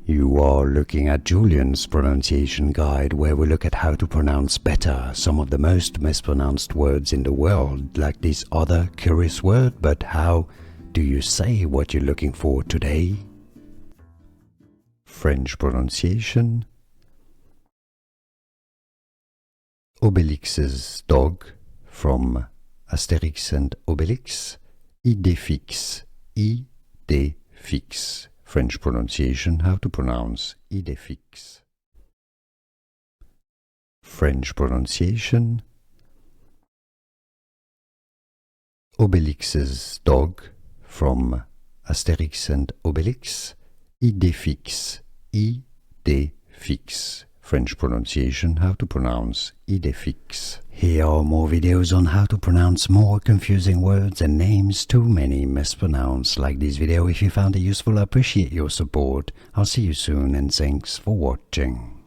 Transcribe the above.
You are looking at Julian's pronunciation guide, where we look at how to pronounce better some of the most mispronounced words in the world, like this other curious word. But how do you say what you're looking for today? French pronunciation. Obélix's dog, from Astérix and Obélix. Idéfix, idéfix. French pronunciation, how to pronounce idéfix. French pronunciation. Obélix's dog, from Astérix and Obélix. Idéfix, idéfix. French pronunciation, how to pronounce idéfix. Here are more videos on how to pronounce more confusing words and names too many mispronounced. Like this video if you found it useful. I appreciate your support. I'll see you soon and thanks for watching.